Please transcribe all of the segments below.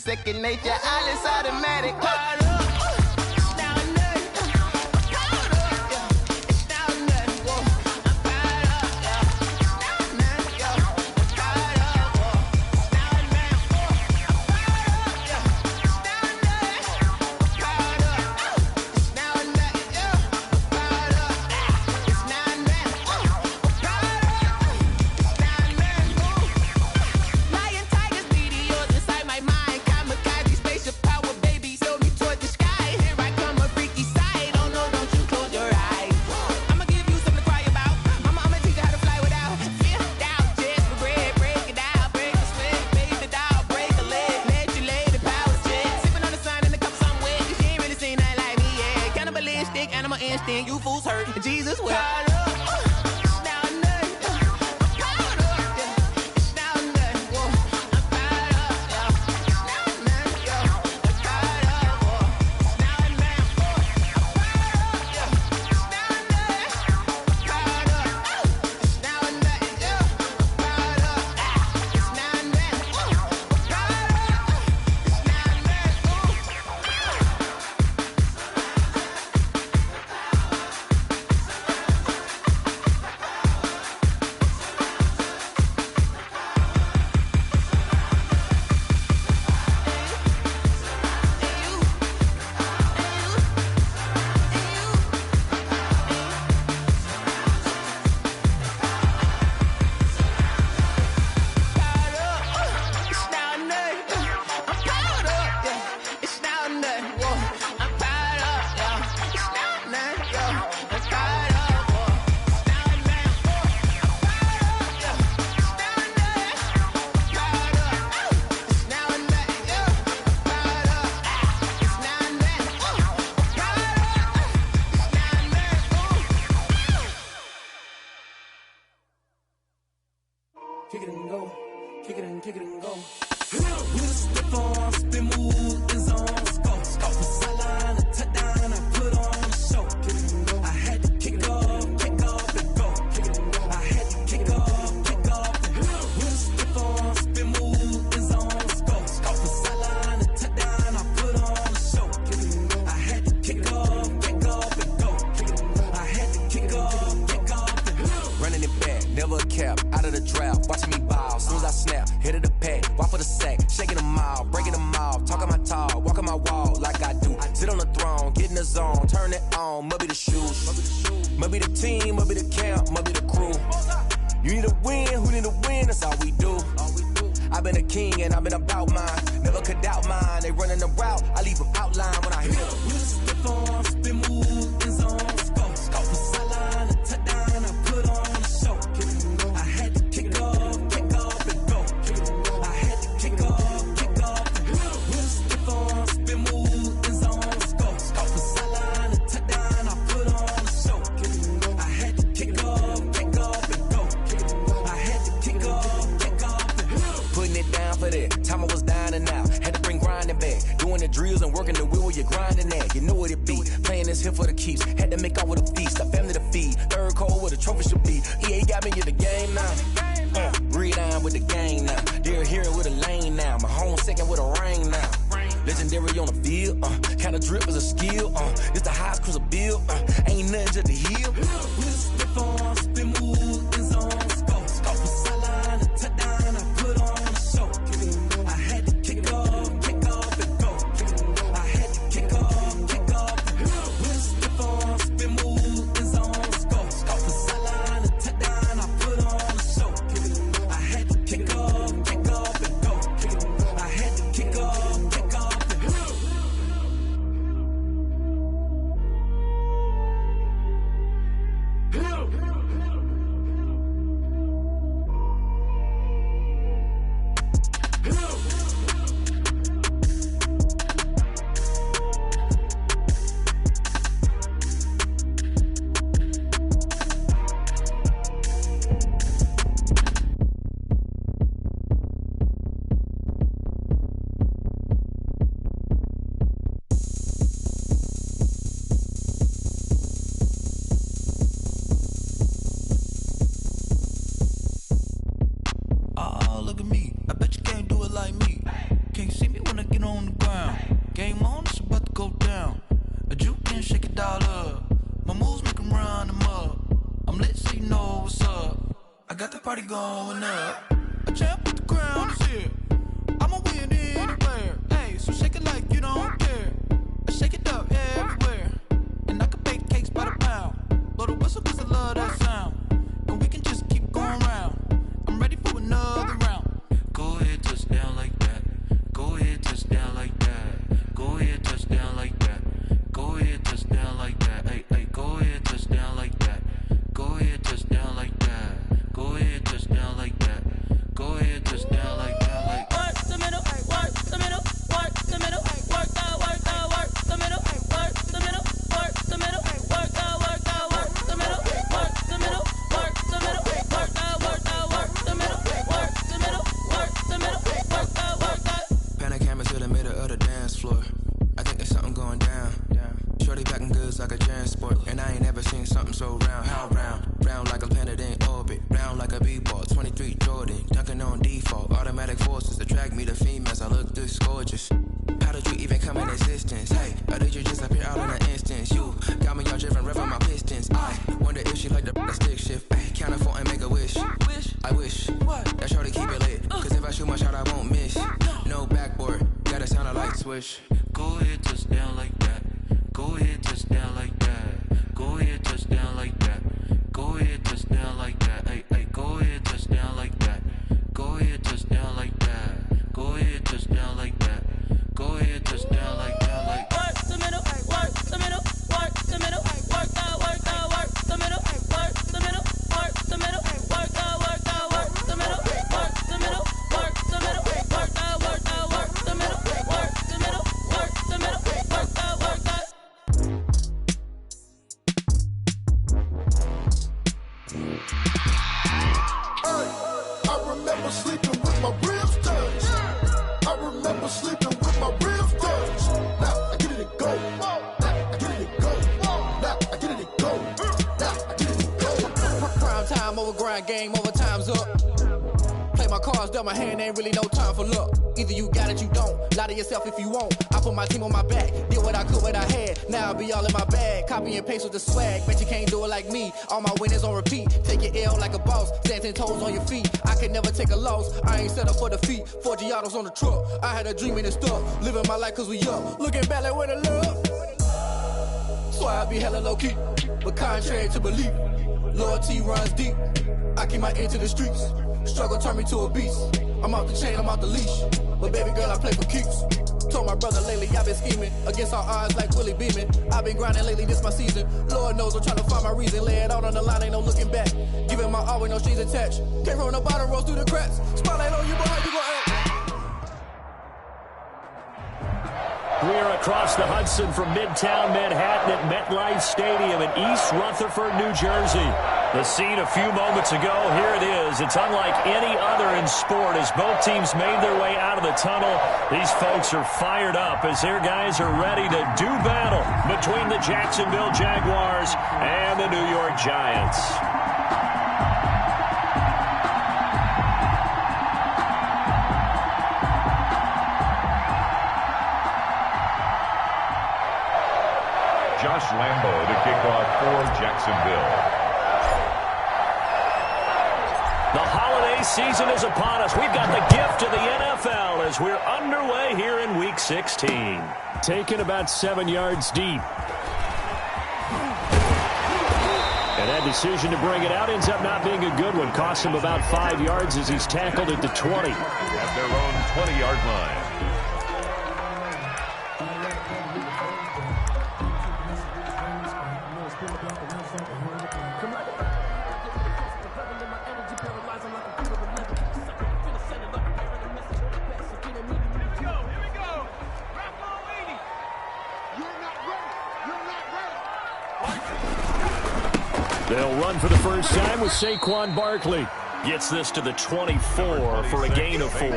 second nature, all is automatic. Caught up. You fools hurt. Jesus will. Kick it and go, kick it and go. With a stiff arm, spin move, in zone, scope. Scope the sideline, a touchdown, I put on a show. Kick it and go. I had to kick off and go. Kick it and go. I had to kick off and go. With a stiff arm, spin move, in zone, scope. Scope the sideline, a touchdown, I put on a show. Kick it and go. I had to kick off and go. Kick it and go. I had to kick off and go. Running it back, never a cap, out of the draft, watching me ball. Soon as I snap, hit of the pack, walk for the sack, shaking them all, breaking them off, talking my talk, walking my wall like I do. Sit on the throne, get in the zone, turn it on, must be the shoes, must be the team, must be the camp, must be the crew. You need a win, who need a win, that's all we do. I've been a king and I've been about mine, never could doubt mine. They running the route, I leave them outline when I hit them. You just step on, spin move, in zone, scope. Scope the sideline, a touchdown, I put on a show. I had to kick off and go. I had to kick off and go. You just step on, spin move, in zone, scope. Scope the sideline, a touchdown, I put on a show. I had to kick off and go. I had to kick off and go. Putting it down for that, time I was down and out. Had to bring grinding back, doing the drills and working the wheel where you're grinding at. You know what it be, playing this here for the keeps. Had to make off with a feast, a family to feed. Third cold where the trophy should be. EA got me in the game now. Breathe down with the game now. They're here with a lane now. My home second with a ring now. Legendary on the field, kinda drip is a skill. It's the highest cruiser bill, ain't nothing just to heal. With a stiff arm, spin move, in zone, scope. Scope the sideline, a touchdown, I put on a show. I had to kick off and go. I had to kick off and go. With a stiff arm, spin move, in zone, scope. Scope the sideline, a touchdown, I put on a show. I had to kick off and go. I had to kick off and go. on the ground. Game on, it's about to go down. A juke and shake it all up. My moves make 'em run them up. I'm lit so you know what's up. I got the party going up. A champ with the crown is here. I'ma win anywhere. Hey, so shake it like you don't care. I shake it up everywhere. And I can bake cakes by the pound. Blow the whistle 'cause I love that sound. And we can just keep going round. I'm ready for another round. Go ahead, touch down like that. Go ahead, touch down like that. Go ahead, touch down like that. Go ahead, touch down like that. Hey, hey, go ahead, touch down like that. Go ahead, touch down like that. Go ahead, touch down like that. Go ahead, touch down like that. Like work the middle, work the middle, work the middle, work that, work that, work the middle, work the middle, work the middle, work that, work that, work the middle, work the middle, work the middle, work that, work that, work the middle, work the middle, work the middle, work that, work that. Pan camera to the middle of the dance floor. I think there's something going down. Shorty packing goods like a transport, and I ain't never seen something so round. How round? Round like a planet in orbit, round like a b-ball. 23 Jordan, dunking on default. Automatic forces attract me to females. I look this gorgeous. How did you even come in existence? Hey, or did you just appear out in an instance? You got me all driven, revving my pistons. I wonder if she like the stick shift. Ay, count for and make a wish. I wish that shorty keep it lit. 'Cause if I shoot my shot, I won't miss. No backboard, gotta sound a light switch. Go ahead, touch down like that. Go ahead, touch down like that. Go ahead, touch down like that. Go ahead, touch down like that. Hey, hey, go ahead, touch down like that. Go ahead, touch down like that. Go ahead, touch down like that. Go ahead, touch down like that. Like work the middle, work the middle, work the middle, work that, work that, work the middle, work the middle, work the middle, work that, work that, work the middle, work the middle, work the middle, work that, work that, work the middle, work the middle, work the middle, work that, work that. I remember sleeping with my ribs touched. I remember sleeping with my ribs touched. Now I get it and go. Now I get it and go. Now I get it and go. Now I get it and go. Prime time over grind game, over time's up. Play my cards, dealt my hand, ain't really no time for luck. Either you got it, you don't. Lie to yourself if you won't. I put my team on my back, did what I could, what I had. Now I'll be all in my bag, copy and paste with the swag. Bet you can't do it like me. All my winners on repeat. Take your L like a boss, stand 10 toes on your feet. I can never take a loss. I ain't set up for defeat. 4 Giottos on the truck. I had a dream and it stuck. Living my life 'cause we up. Looking back like where the love. So I be hella low key, but contrary to belief, loyalty runs deep. I keep my ear to the streets. Struggle turned me to a beast. I'm off the chain, I'm off the leash. But baby girl, I play for keeps. Told my brother lately, I've been scheming against all odds like Willie Beeman. I've been grinding lately, this my season. Lord knows I'm trying to find my reason. Lay it out on the line, ain't no looking back. Giving my all with no strings attached. Came from the bottom, rose through the cracks. Spotlight on you, but how you gon' act? We're across the Hudson from Midtown Manhattan at MetLife Stadium in East Rutherford, New Jersey. The scene a few moments ago, here it is. It's unlike any other in sport as both teams made their way out of the tunnel. These folks are fired up as their guys are ready to do battle between the Jacksonville Jaguars and the New York Giants. Josh Lambo to kick off for Jacksonville. The holiday season is upon us. We've got the gift of the NFL as we're underway here in Week 16. Taken about 7 yards deep. And that decision to bring it out ends up not being a good one. Cost him about 5 yards as he's tackled at the 20. At their own 20-yard line. They'll run for the first time with Saquon Barkley. Gets this to the 24 for a gain of 4.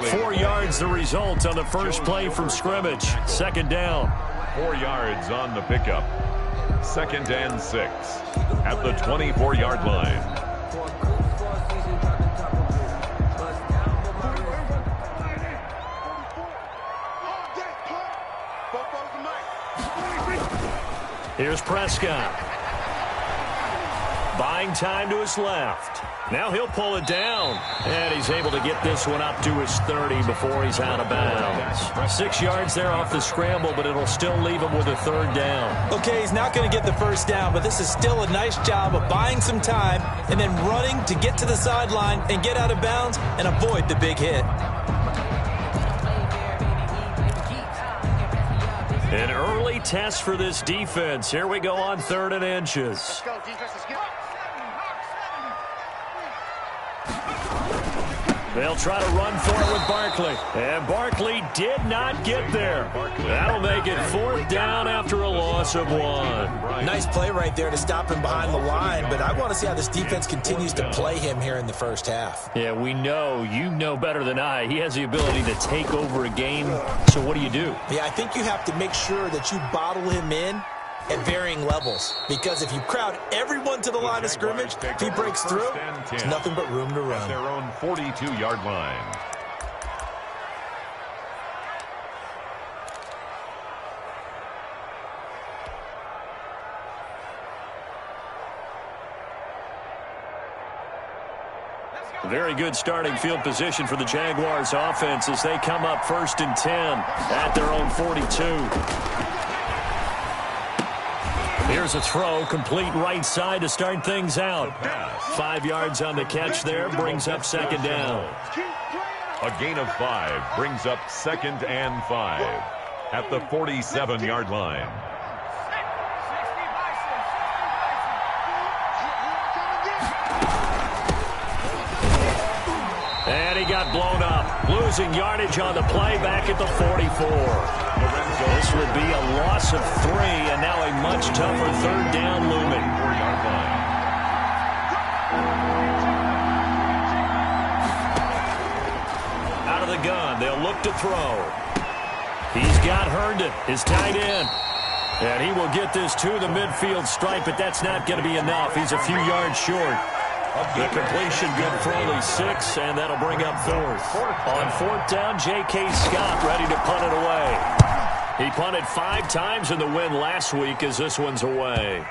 4 yards the result on the first play from scrimmage. Second down. 4 yards on the pickup. 2nd and 6 at the 24-yard line. Here's Prescott. Buying time to his left. Now he'll pull it down. And he's able to get this one up to his 30 before he's out of bounds. 6 yards there off the scramble, but it'll still leave him with a third down. Okay, he's not going to get the first down, but this is still a nice job of buying some time and then running to get to the sideline and get out of bounds and avoid the big hit. An early test for this defense. Here we go on 3rd and inches. Let's go, defense, let's go. They'll try to run for it with Barkley. And Barkley did not get there. That'll make it 4th down after a loss of 1. Nice play right there to stop him behind the line, but I want to see how this defense continues to play him here in the first half. Yeah, we know. You know better than I. He has the ability to take over a game. So what do you do? Yeah, I think you have to make sure that you bottle him in at varying levels, because if you crowd everyone to the line of scrimmage, if he breaks through, there's nothing but room to run. At their own 42-yard line. Very good starting field position for the Jaguars offense as they come up 1st and 10 at their own 42. Here's a throw, complete right side to start things out. 5 yards on the catch there, brings up 2nd down. A gain of 5 brings up 2nd and 5 at the 47-yard line. And he got blown up, losing yardage on the play back at the 44. This would be a loss of 3, and now a much tougher 3rd down looming. Out of the gun, they'll look to throw. He's got Herndon, his tight end. And he will get this to the midfield stripe, but that's not going to be enough. He's a few yards short. The completion good for only 6, and that'll bring up 4th. On 4th down, J.K. Scott ready to punt it away. He punted 5 times in the win last week as this one's away.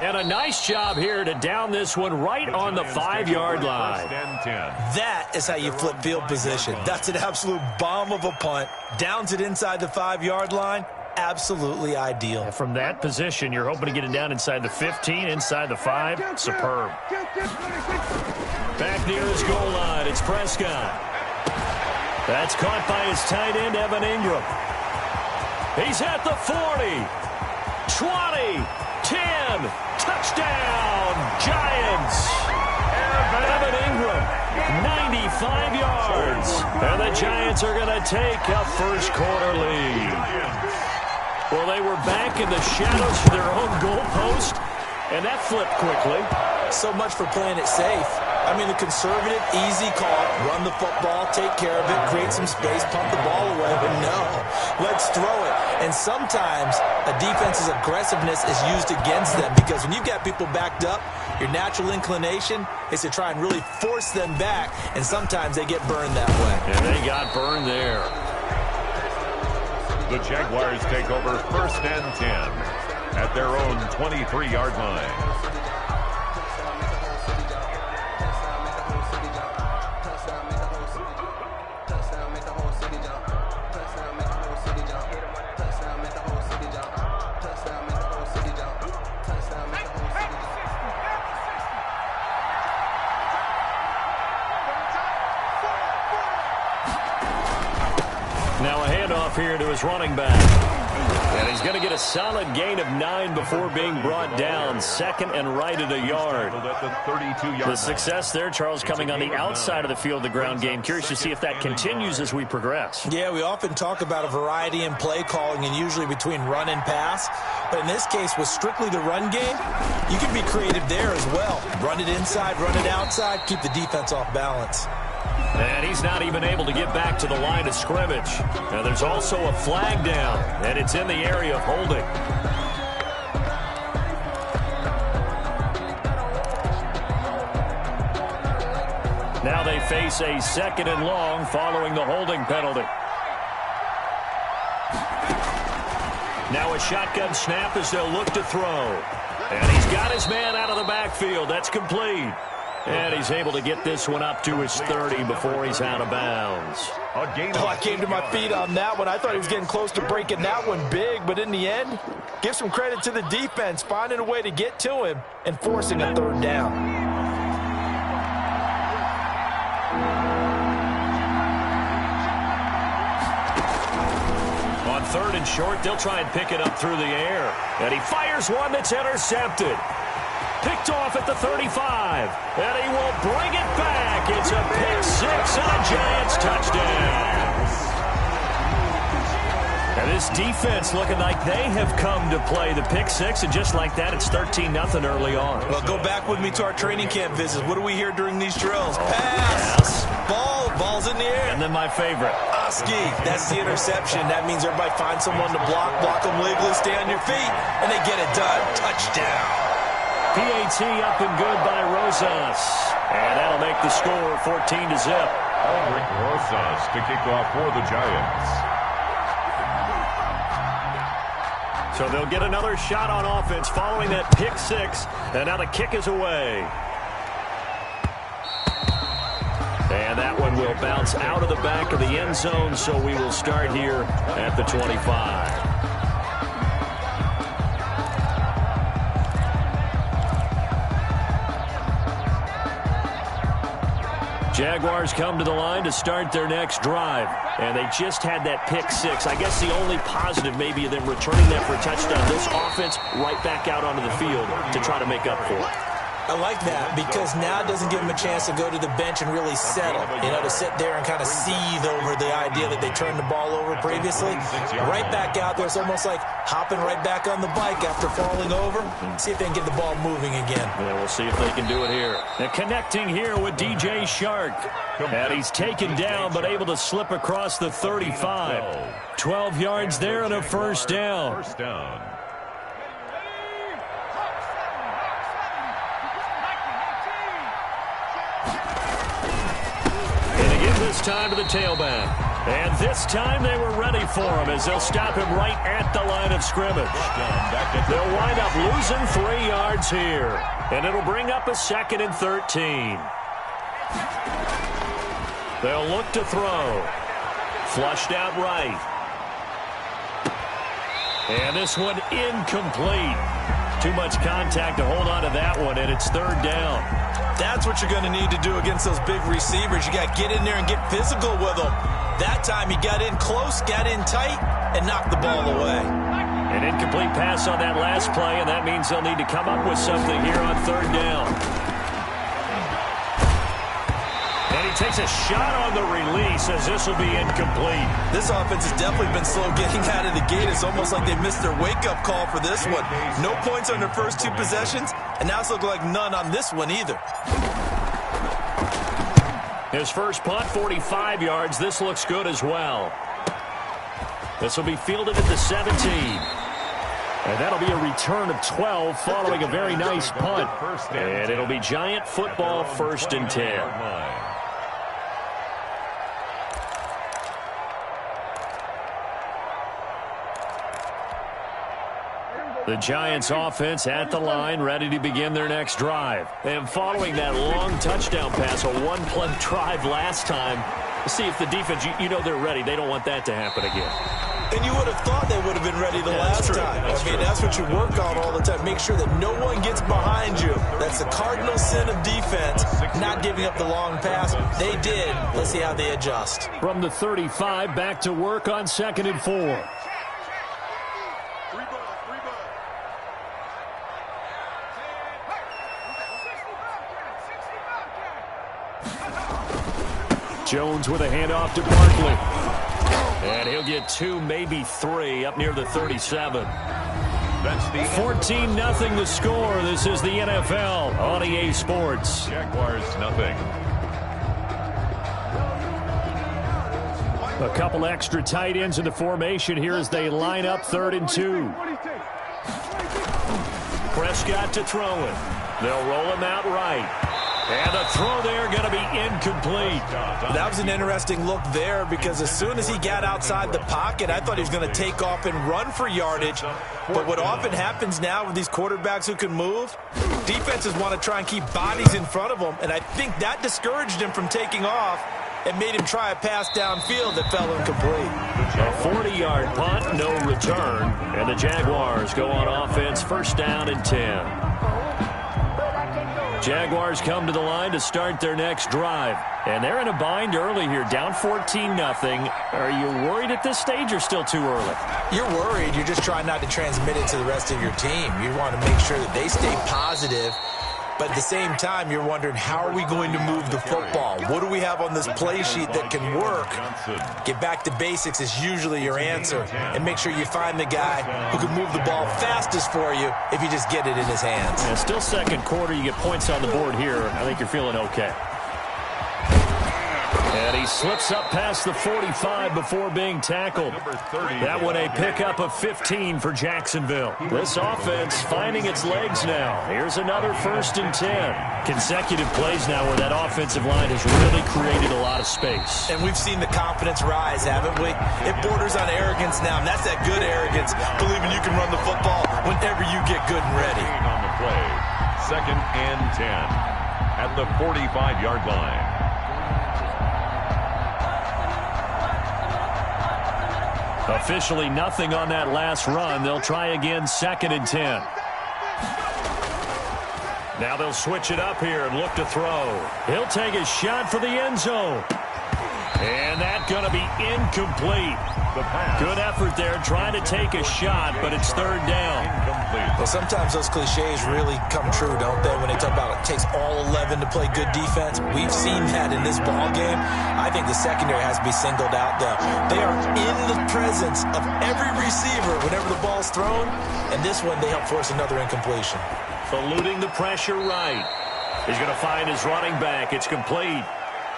And a nice job here to down this one right on the 5-yard line. That is how you flip field position. That's an absolute bomb of a punt. Downs it inside the 5-yard line. Absolutely ideal. From that position, you're hoping to get it down inside the 15, inside the 5. Superb. Back near his goal line, it's Prescott. That's caught by his tight end, Evan Ingram. He's at the 40, 20, 10, touchdown, Giants. Evan Ingram, 95 yards. And the Giants are going to take a first quarter lead. Well, they were back in the shadows for their own goalpost, and that flipped quickly. So much for playing it safe. I mean, the conservative, easy call, run the football, take care of it, create some space, pump the ball away. But no, let's throw it. And sometimes a defense's aggressiveness is used against them, because when you've got people backed up, your natural inclination is to try and really force them back, and sometimes they get burned that way. And they got burned there. The Jaguars take over 1st and 10 at their own 23-yard line. Now a handoff here to his running back. And he's going to get a solid gain of 9 before being brought down. 2nd and right at a yard. The success there, Charles, coming on the outside of the field, the ground game. Curious to see if that continues as we progress. Yeah, we often talk about a variety in play calling and usually between run and pass. But in this case, with strictly the run game, you can be creative there as well. Run it inside, run it outside, keep the defense off balance. And he's not even able to get back to the line of scrimmage. Now there's also a flag down, and it's in the area of holding. Now they face a 2nd and long following the holding penalty. Now a shotgun snap as they'll look to throw. And he's got his man out of the backfield. That's complete. And he's able to get this one up to his 30 before he's out of bounds. I came to my feet on that one. I thought he was getting close to breaking that one big, but in the end, give some credit to the defense, finding a way to get to him and forcing a third down. On third and short, they'll try and pick it up through the air. And he fires one that's intercepted. Picked off at the 35. And he will bring it back. It's a pick six and a Giants touchdown. And this defense looking like they have come to play the pick six. And just like that, it's 13-0 early on. Well, go back with me to our training camp visits. What do we hear during these drills? Pass. Ball's in the air. And then my favorite. Oski. That's the interception. That means everybody finds someone to block them legally, stay on your feet, and they get it done. Touchdown. PAT up and good by Rosas. And that'll make the score 14-0. Rick Rosas to kick off for the Giants. So they'll get another shot on offense following that pick six. And now the kick is away. And that one will bounce out of the back of the end zone, so we will start here at the 25. Jaguars come to the line to start their next drive. And they just had that pick six. I guess the only positive maybe of them returning that for a touchdown. This offense right back out onto the field to try to make up for it. I like that because now it doesn't give them a chance to go to the bench and really settle. You know, to sit there and kind of seethe over the idea that they turned the ball over previously. Right back out there. It's almost like hopping right back on the bike after falling over. See if they can get the ball moving again. Yeah, we'll see if they can do it here. And connecting here with DJ Shark. And he's taken down but able to slip across the 35. 12 yards there and a first down. This time to the tailback. And this time they were ready for him as they'll stop him right at the line of scrimmage. They'll wind up losing 3 yards here. And it'll bring up a 2nd and 13. They'll look to throw. Flushed out right. And this one incomplete. Too much contact to hold on to that one, and it's 3rd down. That's what you're going to need to do against those big receivers. You got to get in there and get physical with them. That time he got in close, got in tight, and knocked the ball away. An incomplete pass on that last play, and that means they'll need to come up with something here on 3rd down. And he takes a shot on the release as this will be incomplete. This offense has definitely been slow getting out of the gate. It's almost like they missed their wake-up call for this one. No points on their first 2 possessions, and now it's looking like none on this one either. His first punt, 45 yards. This looks good as well. This will be fielded at the 17. And that'll be a return of 12 following a very nice punt. And it'll be Giant football, 1st and 10. The Giants offense at the line, ready to begin their next drive. And following that long touchdown pass, a 1-play drive last time, see if the defense, you know they're ready. They don't want that to happen again. And you would have thought they would have been ready the last time. That's what you work on all the time. Make sure that no one gets behind you. That's the cardinal sin of defense, not giving up the long pass. They did. Let's see how they adjust. From the 35, back to work on 2nd and 4. Jones with a handoff to Barkley. And he'll get 2, maybe 3 up near the 37. 14-0 the score. This is the NFL on EA Sports. Jaguars nothing. A couple extra tight ends in the formation here as they line up 3rd and 2. Prescott to throw it. They'll roll him out right. And the throw there going to be incomplete. That was an interesting look there because as soon as he got outside the pocket, I thought he was going to take off and run for yardage. But what often happens now with these quarterbacks who can move, defenses want to try and keep bodies in front of them, and I think that discouraged him from taking off and made him try a pass downfield that fell incomplete. A 40-yard punt, no return, and the Jaguars go on offense, first down and 10. Jaguars come to the line to start their next drive. And they're in a bind early here, down 14-0. Are you worried at this stage or still too early? You're worried. You're just trying not to transmit it to the rest of your team. You want to make sure that they stay positive. But at the same time, you're wondering, how are we going to move the football? What do we have on this play sheet that can work? Get back to basics is usually your answer. And make sure you find the guy who can move the ball fastest for you if you just get it in his hands. Yeah, still second quarter. You get points on the board here. I think you're feeling okay. And he slips up past the 45 before being tackled. That one a pickup of 15 for Jacksonville. This offense finding its legs now. Here's another first and 10. Consecutive plays now where that offensive line has really created a lot of space. And we've seen the confidence rise, haven't we? It borders on arrogance now, and that's that good arrogance, believing you can run the football whenever you get good and ready. On the play, second and 10 at the 45-yard line. Officially nothing on that last run. They'll try again, second and 10. Now they'll switch it up here and look to throw. He'll take a shot for the end zone. And that's going to be incomplete. Good effort there trying to take a shot, but it's third down. Well, sometimes those cliches really come true, don't they, when they talk about it takes all 11 to play good defense. We've seen that in this ball game. I think the secondary has to be singled out, though. They are in the presence of every receiver whenever the ball's thrown, and this one they help force another incompletion. Eluding the pressure right. He's going to find his running back. It's complete.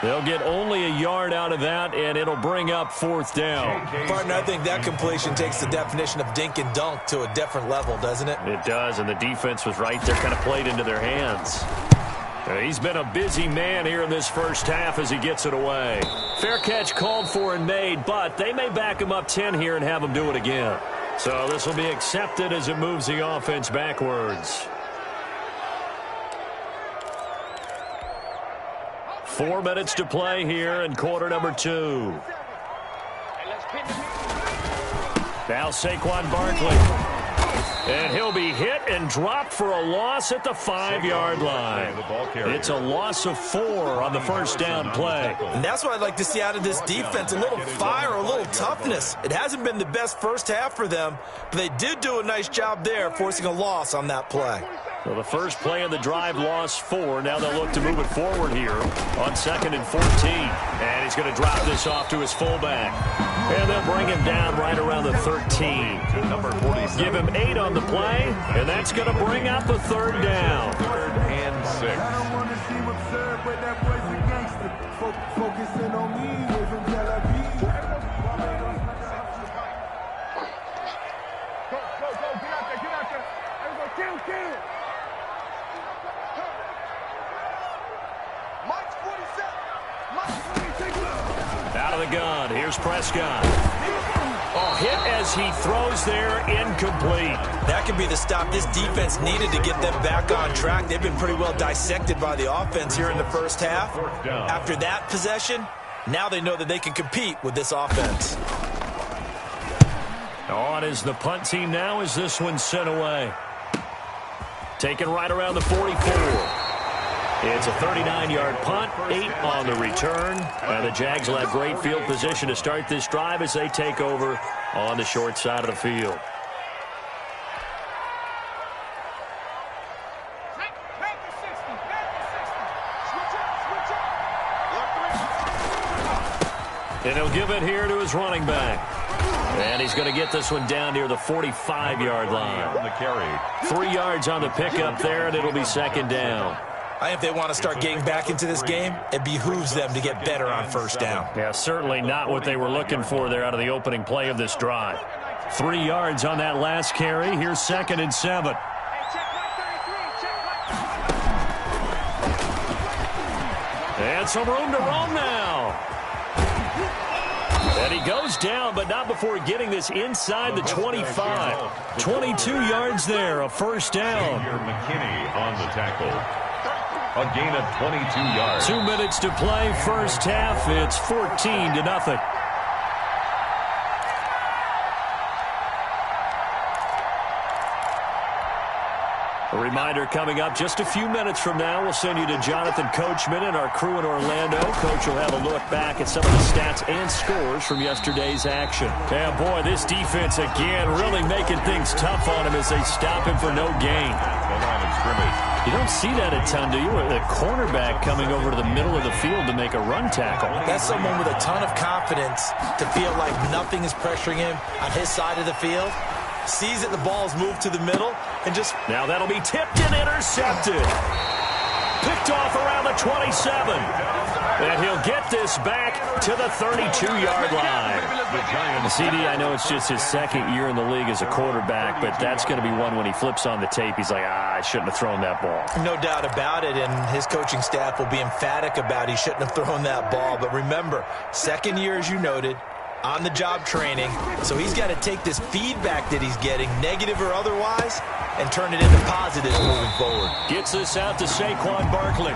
They'll get only a yard out of that, and it'll bring up fourth down. Partner, I think that completion takes the definition of dink and dunk to a different level, doesn't it? It does, and the defense was right there, kind of played into their hands. He's been a busy man here in this first half as he gets it away. Fair catch called for and made, but they may back him up 10 here and have him do it again. So this will be accepted as it moves the offense backwards. 4 minutes to play here in quarter number 2. Now Saquon Barkley. And he'll be hit and dropped for a loss at the 5-yard line. It's a loss of 4 on the first down play. And that's what I'd like to see out of this defense, a little fire, a little toughness. It hasn't been the best first half for them, but they did do a nice job there, forcing a loss on that play. So the first play of the drive lost 4. Now they'll look to move it forward here on second and 14. And he's going to drop this off to his fullback. And they'll bring him down right around the 13. Number 47. Give him 8 on the play, and that's going to bring out the third down. Third and 6. I don't want to seem absurd, but that boy's a gangster. Focusing on me, live in Tel Aviv. Go, get out there. Let's go, kill. Out of the gun, here's Prescott. Oh, hit as he throws there, incomplete. That could be the stop this defense needed to get them back on track. They've been pretty well dissected by the offense here in the first half. After that possession, now they know that they can compete with this offense. On is the punt team now as this one's sent away. Taken right around the 44. It's a 39-yard punt, 8 on the return. And the Jags will have great field position to start this drive as they take over on the short side of the field. And he'll give it here to his running back. And he's going to get this one down near the 45-yard line. 3 yards on the pickup there, and it'll be second down. If they want to start getting back into this game, it behooves them to get better on first down. Yeah, certainly not what they were looking for there out of the opening play of this drive. 3 yards on that last carry. Here's second and 7. And some room to roam now. And he goes down, but not before getting this inside the 25. 22 yards there, a first down. McKinney on the tackle. A gain of 22 yards. 2 minutes to play, first half. It's 14-0. A reminder coming up just a few minutes from now. We'll send you to Jonathan Coachman and our crew in Orlando. Coach will have a look back at some of the stats and scores from yesterday's action. Yeah, boy, this defense again really making things tough on him as they stop him for no gain. The line of scrimmage. You don't see that a ton, do you? The cornerback coming over to the middle of the field to make a run tackle. That's someone with a ton of confidence to feel like nothing is pressuring him on his side of the field. Sees that the ball's moved to the middle and just... Now that'll be tipped and intercepted. Picked off around the 27. And he'll get this back to the 32-yard line. CD, I know it's just his second year in the league as a quarterback, but that's going to be one when he flips on the tape. He's like, I shouldn't have thrown that ball. No doubt about it, and his coaching staff will be emphatic about he shouldn't have thrown that ball. But remember, second year, as you noted, on-the-job training, so he's got to take this feedback that he's getting, negative or otherwise, and turn it into positives moving forward. Gets this out to Saquon Barkley.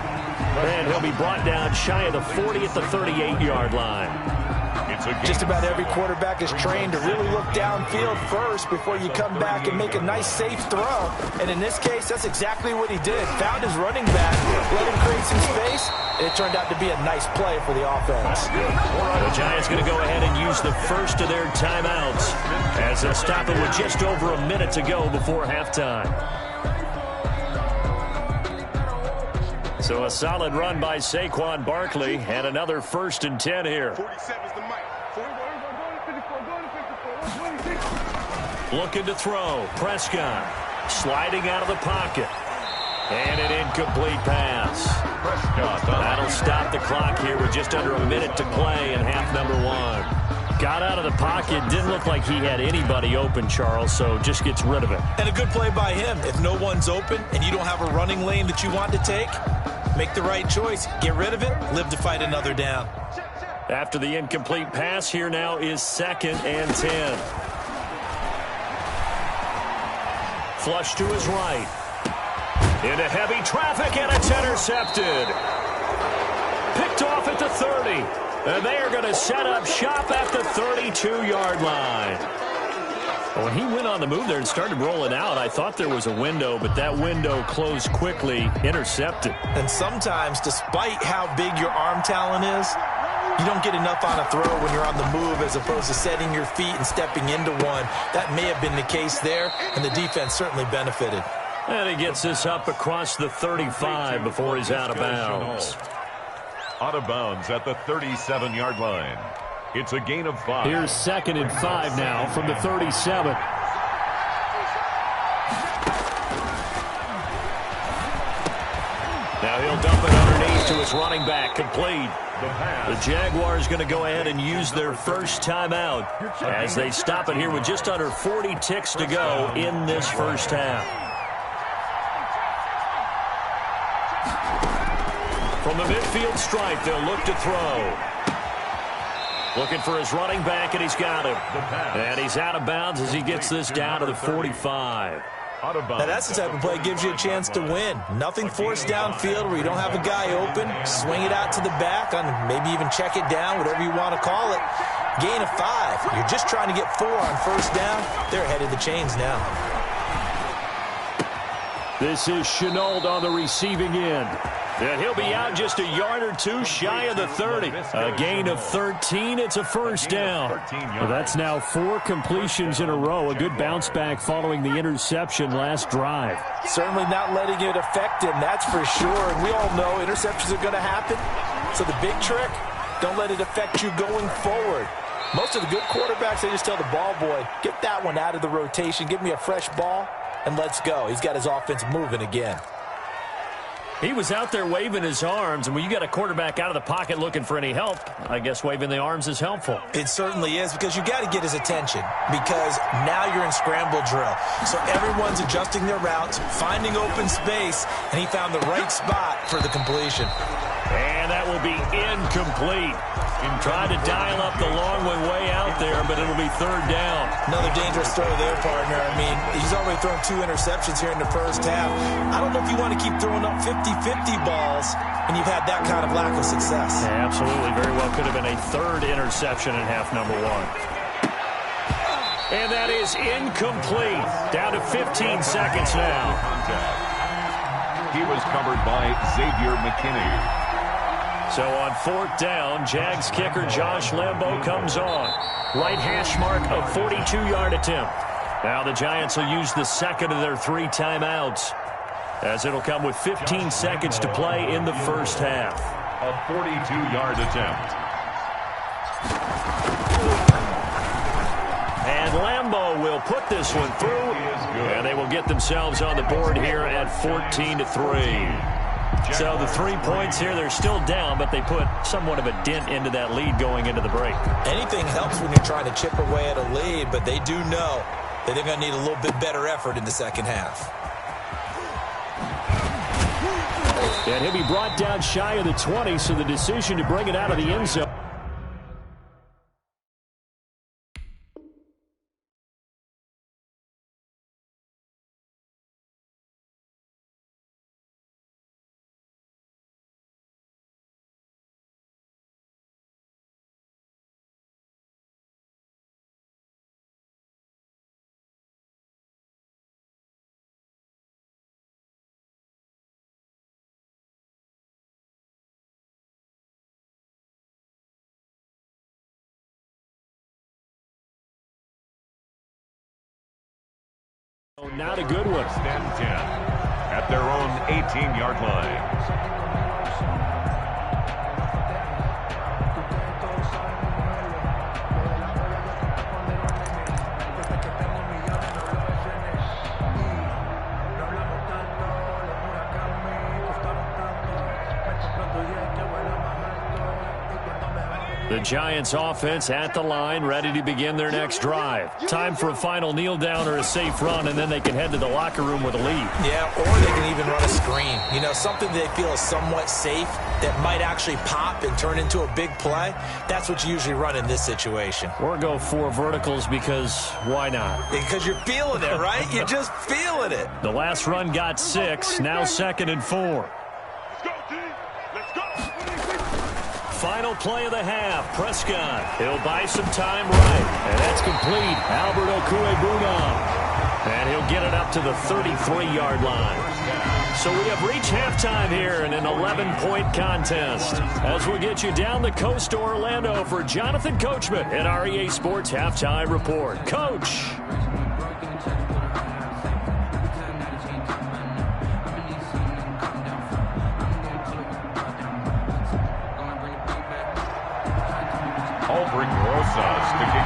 And he'll be brought down shy of the 40 at the 38-yard line. Just about every quarterback is trained to really look downfield first before you come back and make a nice, safe throw. And in this case, that's exactly what he did. Found his running back, let him create some space, and it turned out to be a nice play for the offense. The Giants going to go ahead and use the first of their timeouts as they'll stop it with just over a minute to go before halftime. So a solid run by Saquon Barkley and another 1st and 10 here. Looking to throw. Prescott sliding out of the pocket. And an incomplete pass. That'll stop the clock here with just under a minute to play in half number 1. Got out of the pocket. Didn't look like he had anybody open, Charles, so just gets rid of it. And a good play by him. If no one's open and you don't have a running lane that you want to take, make the right choice. Get rid of it. Live to fight another down. After the incomplete pass, here now is 2nd and 10. Flush to his right. Into heavy traffic, and it's intercepted. Picked off at the 30. And they are going to set up shop at the 32-yard line. When he went on the move there and started rolling out, I thought there was a window, but that window closed quickly, intercepted. And sometimes, despite how big your arm talent is, you don't get enough on a throw when you're on the move as opposed to setting your feet and stepping into one. That may have been the case there, and the defense certainly benefited. And he gets this up across the 35 before he's out of bounds. Out of bounds at the 37-yard line. It's a gain of 5. Here's 2nd and 5 now from the 37. Now he'll dump it underneath to his running back, complete. The Jaguars going to go ahead and use their first timeout as they stop it here with just under 40 ticks to go in this first half. From the midfield stripe, they'll look to throw. Looking for his running back, and he's got him. And he's out of bounds as he gets this down to the 45. Now that's the type of play that gives you a chance to win. Nothing forced downfield where you don't have a guy open. Swing it out to the back, on maybe even check it down, whatever you want to call it. Gain of 5. You're just trying to get 4 on first down. They're ahead of the chains now. This is Chenault on the receiving end. And he'll be out just a yard or two shy of the 30. A gain of 13. It's a first down. Well, that's now 4 completions in a row. A good bounce back following the interception last drive. Certainly not letting it affect him, that's for sure. And we all know interceptions are going to happen. So the big trick, don't let it affect you going forward. Most of the good quarterbacks, they just tell the ball boy, get that one out of the rotation, give me a fresh ball, and let's go. He's got his offense moving again. He was out there waving his arms, and when you got a quarterback out of the pocket looking for any help, I guess waving the arms is helpful. It certainly is, because you got to get his attention, because now you're in scramble drill. So everyone's adjusting their routes, finding open space, and he found the right spot for the completion. And that will will be incomplete. Tried to dial up the long way out there, but it'll be third down. Another dangerous throw there, partner. I mean, he's already thrown 2 interceptions here in the first half. I don't know if you want to keep throwing up 50-50 balls when you've had that kind of lack of success. Yeah, absolutely. Very well could have been a third interception in half number 1. And that is incomplete. Down to 15 seconds now. He was covered by Xavier McKinney. So on 4th down, Jags kicker Josh Lambo comes on. Right hash mark, a 42-yard attempt. Now the Giants will use the second of their 3 timeouts, as it'll come with 15 seconds to play in the first half. A 42-yard attempt. And Lambo will put this one through, and they will get themselves on the board here at 14-3. So the 3 points here, they're still down, but they put somewhat of a dent into that lead going into the break. Anything helps when you're trying to chip away at a lead, but they do know that they're going to need a little bit better effort in the second half. And he'll be brought down shy of the 20, so the decision to bring it out of the end zone. Not a good one. 10 at their own 18-yard line. The Giants offense at the line, ready to begin their next drive. Time for a final kneel down or a safe run, and then they can head to the locker room with a lead. Yeah, or they can even run a screen. You know, something they feel is somewhat safe that might actually pop and turn into a big play. That's what you usually run in this situation. Or go 4 verticals because why not? Because you're feeling it, right? You're just feeling it. The last run got 6, now 2nd and 4. Final play of the half. Prescott. He'll buy some time right. And that's complete. Albert Okuebuna. And he'll get it up to the 33-yard line. So we have reached halftime here in an 11-point contest. As we'll get you down the coast to Orlando for Jonathan Coachman at our EA Sports Halftime Report. Coach.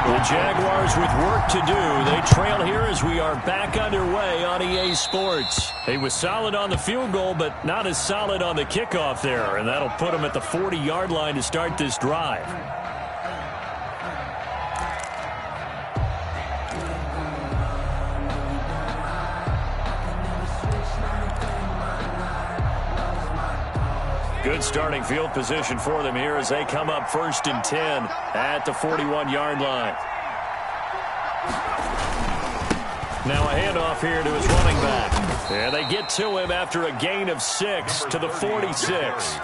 The Jaguars with work to do. They trail here as we are back underway on EA Sports. He was solid on the field goal, but not as solid on the kickoff there, and that'll put him at the 40-yard line to start this drive. Good starting field position for them here as they come up 1st and 10 at the 41-yard line. Now a handoff here to his running back. And they get to him after a gain of 6 to the 46.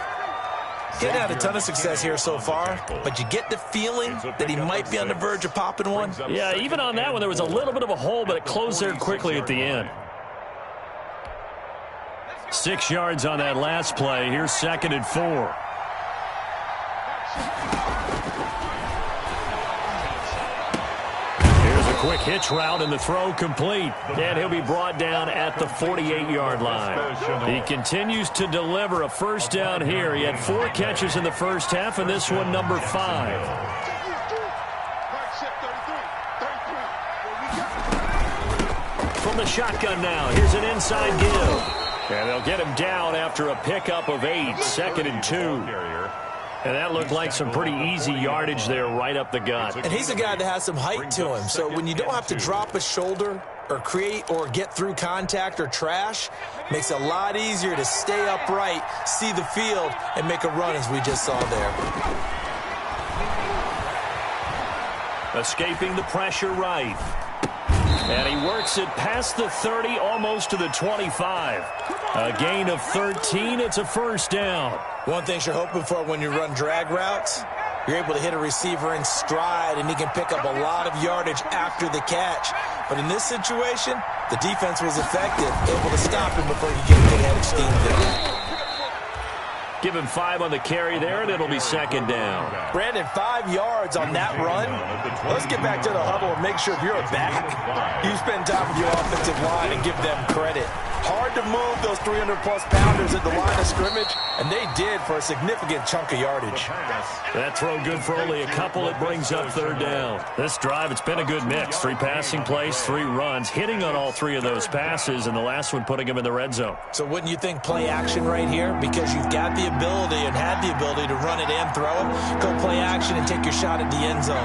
Getting had a ton of success here so far, but you get the feeling that he might be on the verge of popping one. Yeah, even on that one, there was a little bit of a hole, but it closed there quickly at the end. 6 yards on that last play. Here's 2nd and 4. Here's a quick hitch route, and the throw complete. And he'll be brought down at the 48-yard line. He continues to deliver a first down here. He had 4 catches in the first half, and this one number 5. From the shotgun now, here's an inside give. And they'll get him down after a pickup of 8, 2nd and 2. And that looked like some pretty easy yardage there right up the gut. And he's a guy that has some height to him. So when you don't have to drop a shoulder or create or get through contact or trash, makes it a lot easier to stay upright, see the field, and make a run as we just saw there. Escaping the pressure right. And he works it past the 30, almost to the 25. A gain of 13. It's a first down. One thing you're hoping for when you run drag routes, you're able to hit a receiver in stride, and he can pick up a lot of yardage after the catch. But in this situation, the defense was effective, able to stop him before he get a good head of steam there. Give him 5 on the carry there, and it'll be second down. Brandon, 5 yards on that run. Let's get back to the huddle and make sure if you're a back, you spend time with your offensive line and give them credit. Hard to move those 300-plus pounders at the line of scrimmage, and they did for a significant chunk of yardage. That throw good for only a couple. It brings up third down. This drive, it's been a good mix. 3 passing plays, 3 runs, hitting on all 3 of those passes, and the last one putting him in the red zone. So wouldn't you think play action right here? Because you've got the ability and had the ability to run it and throw it. Go play action and take your shot at the end zone.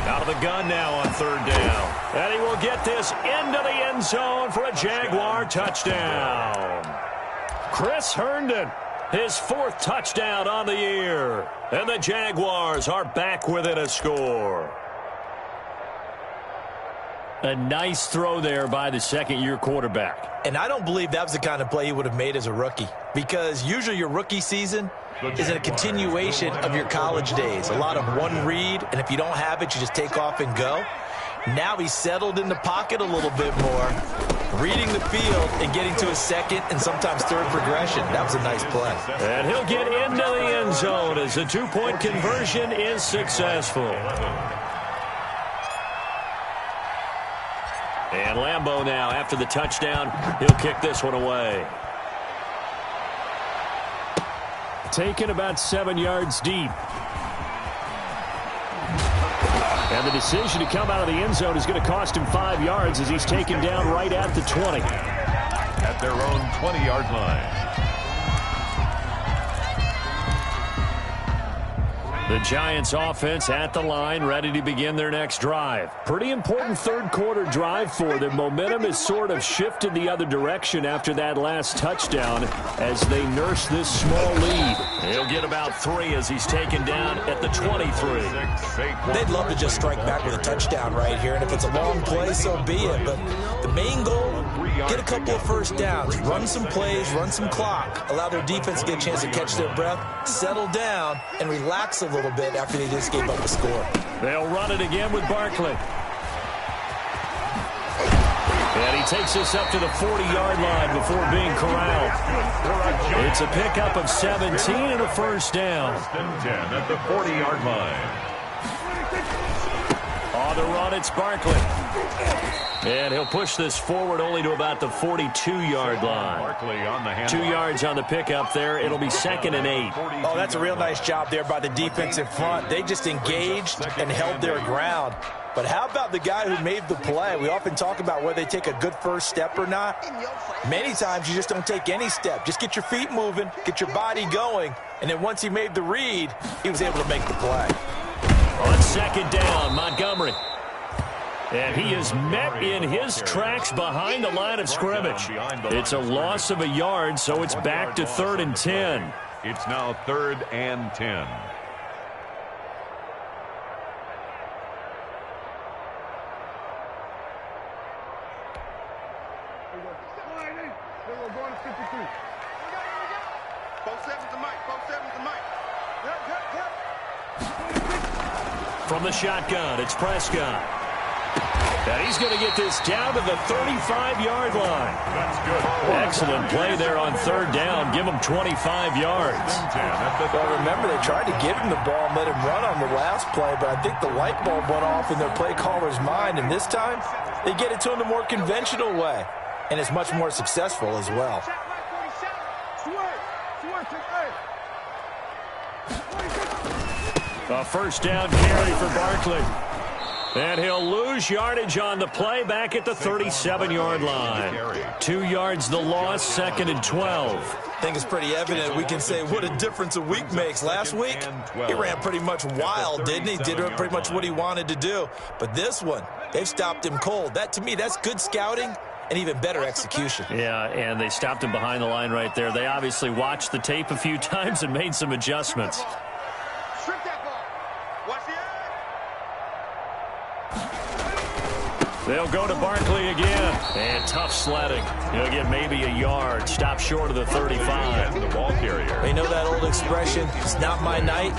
Out of the gun now on third down. And he will get this into the end zone for a Jaguar touchdown. Chris Herndon, his 4th touchdown on the year. And the Jaguars are back within a score. A nice throw there by the second-year quarterback. And I don't believe that was the kind of play he would have made as a rookie, because usually your rookie season is a continuation of your college days. A lot of one read, and if you don't have it, you just take off and go. Now he's settled in the pocket a little bit more, reading the field and getting to his second and sometimes third progression. That was a nice play. And he'll get into the end zone as the 2-point conversion is successful. And Lambeau now, after the touchdown, he'll kick this one away. Taken about 7 yards deep. And the decision to come out of the end zone is going to cost him 5 yards as he's taken down right at the 20. At their own 20-yard line. The Giants offense at the line, ready to begin their next drive. Pretty important third-quarter drive for them. Momentum has sort of shifted the other direction after that last touchdown as they nurse this small lead. He'll get about 3 as he's taken down at the 23. They'd love to just strike back with a touchdown right here, and if it's a long play, so be it. But the main goal, get a couple of first downs, run some plays, run some clock, allow their defense to get a chance to catch their breath, settle down, and relax a little bit after they just gave up a score. They'll run it again with Barkley. And he takes this up to the 40-yard line before being corralled. It's a pickup of 17 and a first down. 10 at the 40-yard line. On the run, it's Barkley. And he'll push this forward only to about the 42-yard line. Barkley on the hand. 2 yards on the pickup there. It'll be 2nd and 8. Oh, that's a real nice job there by the defense in front. They just engaged and held their ground. But how about the guy who made the play? We often talk about whether they take a good first step or not. Many times you just don't take any step. Just get your feet moving, get your body going, and then once he made the read, he was able to make the play. On second down, Montgomery. And he is met in his tracks behind the line of scrimmage. It's a loss of a yard, so it's back to 3rd and 10. It's now 3rd and 10. From the shotgun, it's Prescott. And he's going to get this down to the 35-yard line. That's good. Excellent play there on 3rd down. Give him 25 yards. Well, remember, they tried to give him the ball and let him run on the last play, but I think the light bulb went off in their play caller's mind, and this time they get it to him the more conventional way, and it's much more successful as well. A first down carry for Barkley. And he'll lose yardage on the play back at the 37-yard line. 2 yards the loss, 2nd and 12. I think it's pretty evident we can say what a difference a week makes. Last week, he ran pretty much wild, didn't he? Did pretty much what he wanted to do. But this one, they've stopped him cold. That, to me, that's good scouting and even better execution. Yeah, and they stopped him behind the line right there. They obviously watched the tape a few times and made some adjustments. They'll go to Barkley again. And tough sledding. He'll get maybe a yard. Stop short of the 35. The ball carrier. You know that old expression, it's not my night?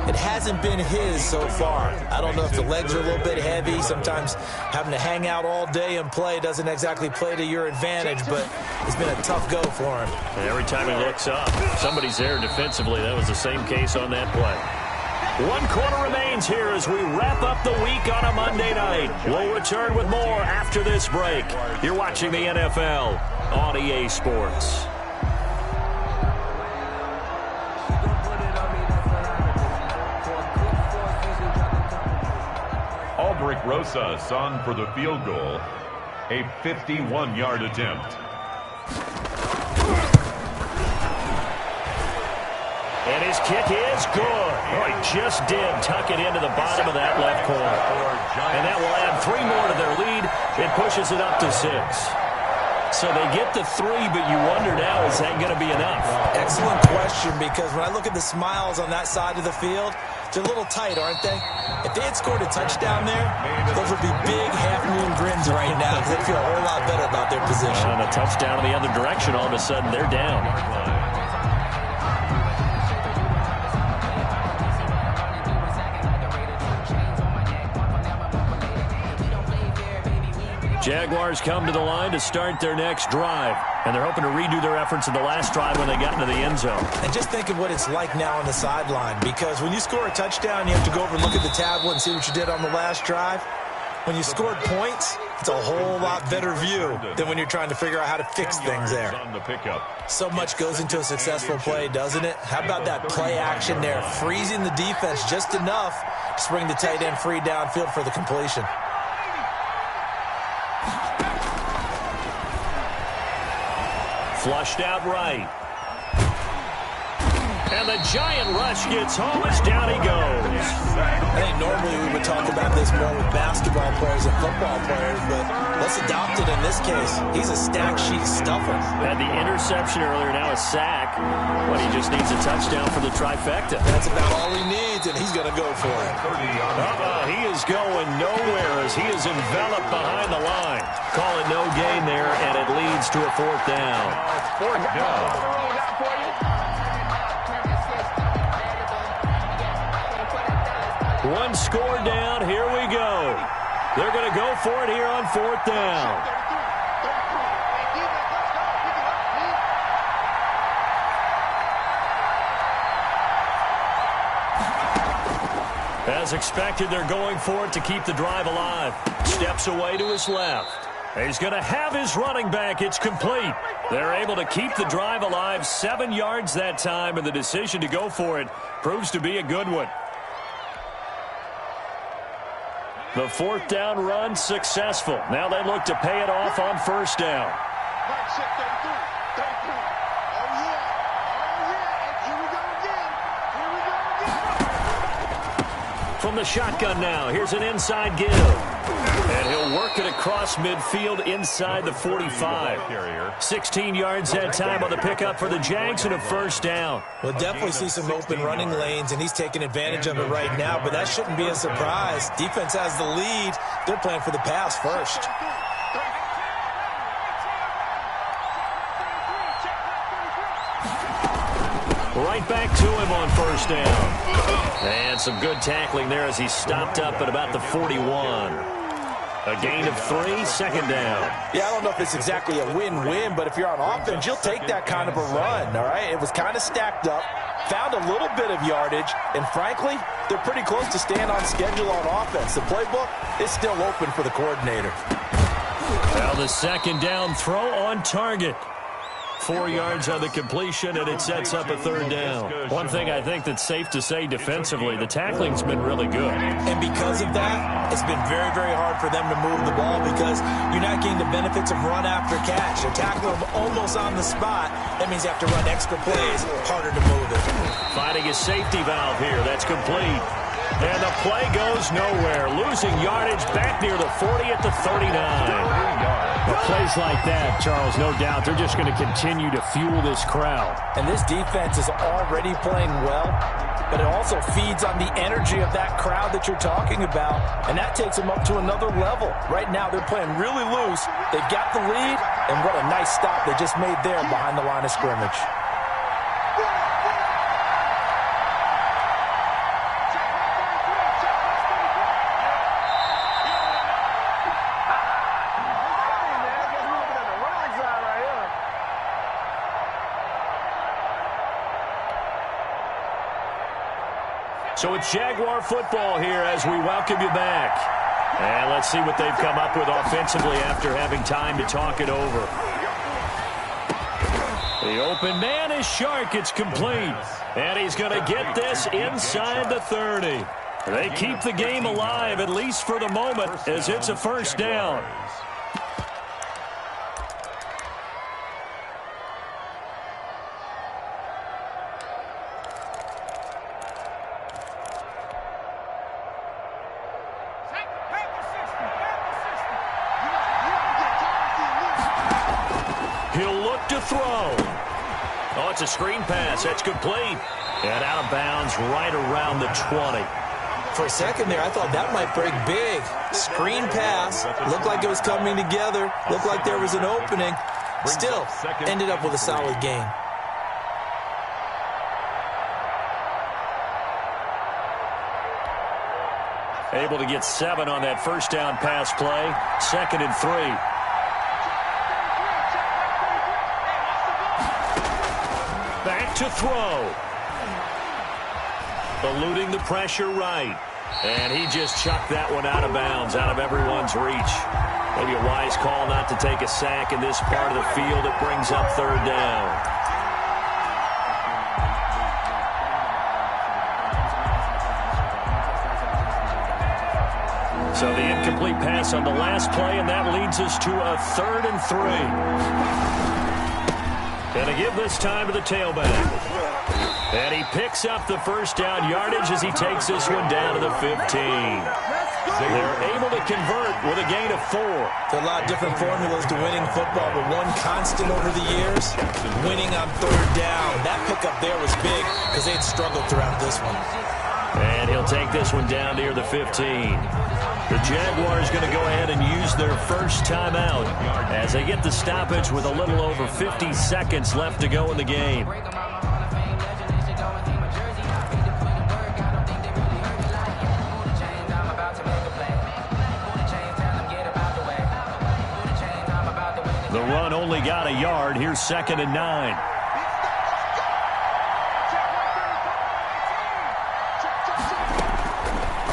It hasn't been his so far. I don't know if the legs are a little bit heavy. Sometimes having to hang out all day and play doesn't exactly play to your advantage, but it's been a tough go for him. And every time he looks up, somebody's there defensively. That was the same case on that play. 1 quarter remains here as we wrap up the week on a Monday night. We'll return with more after this break. You're watching the NFL on EA Sports. Aldrich Rosas on for the field goal. A 51-yard attempt. And his kick is good. Oh, he just did tuck it into the bottom of that left corner. And that will add 3 more to their lead. It pushes it up to 6. So they get the 3, but you wonder now, is that going to be enough? Excellent question, because when I look at the smiles on that side of the field, they're a little tight, aren't they? If they had scored a touchdown there, those would be big half-moon grins right now, because they feel a whole lot better about their position. And a touchdown in the other direction, all of a sudden they're down. Jaguars come to the line to start their next drive, and they're hoping to redo their efforts in the last drive when they got into the end zone. And just think of what it's like now on the sideline, because when you score a touchdown, you have to go over and look at the tablet and see what you did on the last drive. When you scored points, it's a whole lot better view than when you're trying to figure out how to fix things there. So much goes into a successful play, doesn't it? How about that play action there, freezing the defense just enough to bring the tight end free downfield for the completion. Flushed out right. And the giant rush gets home as down he goes. I think normally we would talk about this more with basketball players and football players, but let's adopt it in this case. He's a stack sheet stuffer. Had the interception earlier, now a sack. But he just needs a touchdown for the trifecta. That's about all he needs, and he's going to go for it. He is going nowhere as he is enveloped behind the line. Call it no gain there, and it leads to a 4th down. 4th down. One score down, here we go. They're going to go for it here on 4th down. As expected, they're going for it to keep the drive alive. Steps away to his left. He's going to have his running back. It's complete. They're able to keep the drive alive, 7 yards that time, and the decision to go for it proves to be a good one. The 4th down run successful. Now they look to pay it off on 1st down. From the shotgun now, here's an inside give. And he'll work it across midfield inside the 45. 16 yards that time on the pickup for the Jags and a 1st down. We'll definitely see some open running lanes, and he's taking advantage of it right now, but that shouldn't be a surprise. Defense has the lead. They're playing for the pass first. Right back to him on 1st down. And some good tackling there as he stopped up at about the 41. A gain of 3, 2nd down. Yeah, I don't know if it's exactly a win-win, but if you're on offense, you'll take that kind of a run, all right? It was kind of stacked up, found a little bit of yardage, and frankly, they're pretty close to staying on schedule on offense. The playbook is still open for the coordinator. Now the 2nd down throw on target. 4 yards on the completion, and it sets up a third down. One thing I think that's safe to say defensively, the tackling's been really good. And because of that, it's been very, very hard for them to move the ball because you're not getting the benefits of run after catch. They're tackling them almost on the spot. That means you have to run extra plays, harder to move it. Finding a safety valve here. That's complete. And the play goes nowhere. Losing yardage back near the 40 at the 39. But plays like that, Charles, no doubt, they're just going to continue to fuel this crowd. And this defense is already playing well, but it also feeds on the energy of that crowd that you're talking about, and that takes them up to another level. Right now, they're playing really loose. They've got the lead, and what a nice stop they just made there behind the line of scrimmage. So it's Jaguar football here as we welcome you back. And let's see what they've come up with offensively after having time to talk it over. The open man is Shark. It's complete. And he's going to get this inside the 30. They keep the game alive, at least for the moment, as it's a first down. Throw. Oh, it's a screen pass. That's complete. And out of bounds right around the 20. For a second there, I thought that might break big. Screen pass. Looked like it was coming together. Looked like there was an opening. Still, ended up with a solid game. Able to get 7 on that first down pass play. 2nd and 3. Back to throw. Eluding the pressure right. And he just chucked that one out of bounds, out of everyone's reach. Maybe a wise call not to take a sack in this part of the field. It brings up third down. So the incomplete pass on the last play, and that leads us to a 3rd and 3. Gonna give this time to the tailback. And he picks up the first down yardage as he takes this one down to the 15. They're able to convert with a gain of 4. There are a lot of different formulas to winning football, but one constant over the years, winning on third down. That pickup there was big because they'd struggled throughout this one. And he'll take this one down near the 15. The Jaguars going to go ahead and use their first timeout as they get the stoppage with a little over 50 seconds left to go in the game. The run only got a yard. Here's 2nd and 9.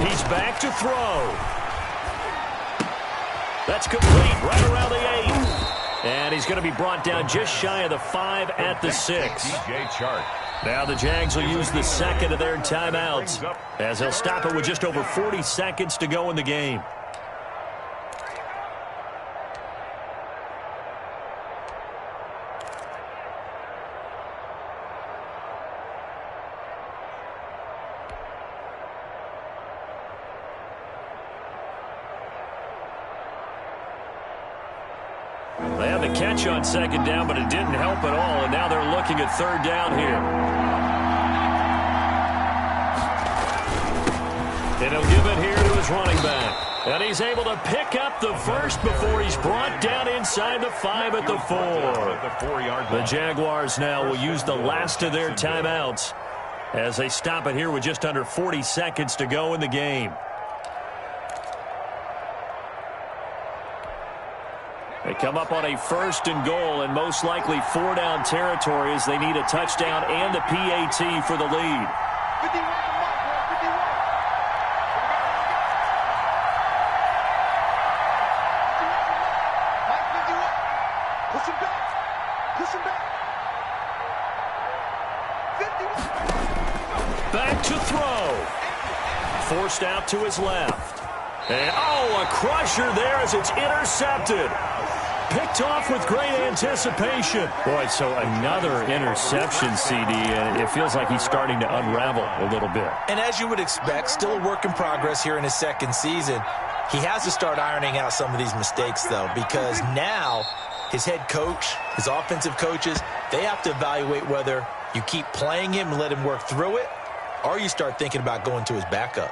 He's back to throw. That's complete right around the 8. And he's going to be brought down just shy of the 5 at the 6. Now the Jags will use the 2nd of their timeouts as they'll stop it with just over 40 seconds to go in the game. They had the catch on 2nd down, but it didn't help at all, and now they're looking at 3rd down here. And he'll give it here to his running back. And he's able to pick up the first before he's brought down inside the 5 at the 4. The Jaguars now will use the last of their timeouts as they stop it here with just under 40 seconds to go in the game. They come up on a 1st and goal and most likely 4-down territory as they need a touchdown and a PAT for the lead. Push him back. back to throw. Forced out to his left. And, a crusher there as it's intercepted. Picked off with great anticipation. Boy, so another interception, CD, and it feels like he's starting to unravel a little bit. And as you would expect, still a work in progress here in his second season. He has to start ironing out some of these mistakes, though, because now his head coach, his offensive coaches, they have to evaluate whether you keep playing him and let him work through it, or you start thinking about going to his backup.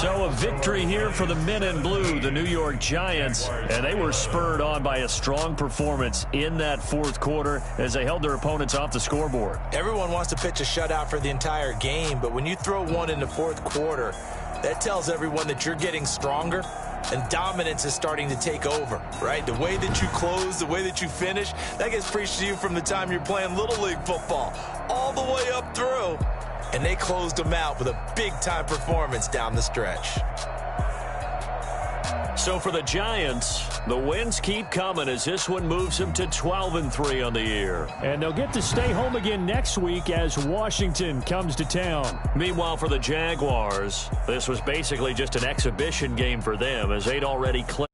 So a victory here for the men in blue, the New York Giants, and they were spurred on by a strong performance in that fourth quarter as they held their opponents off the scoreboard. Everyone wants to pitch a shutout for the entire game, but when you throw one in the fourth quarter, that tells everyone that you're getting stronger and dominance is starting to take over, right? The way that you close, the way that you finish, that gets preached to you from the time you're playing Little League football all the way up through. And they closed them out with a big-time performance down the stretch. So for the Giants, the wins keep coming as this one moves them to 12-3 on the year. And they'll get to stay home again next week as Washington comes to town. Meanwhile, for the Jaguars, this was basically just an exhibition game for them as they'd already clinched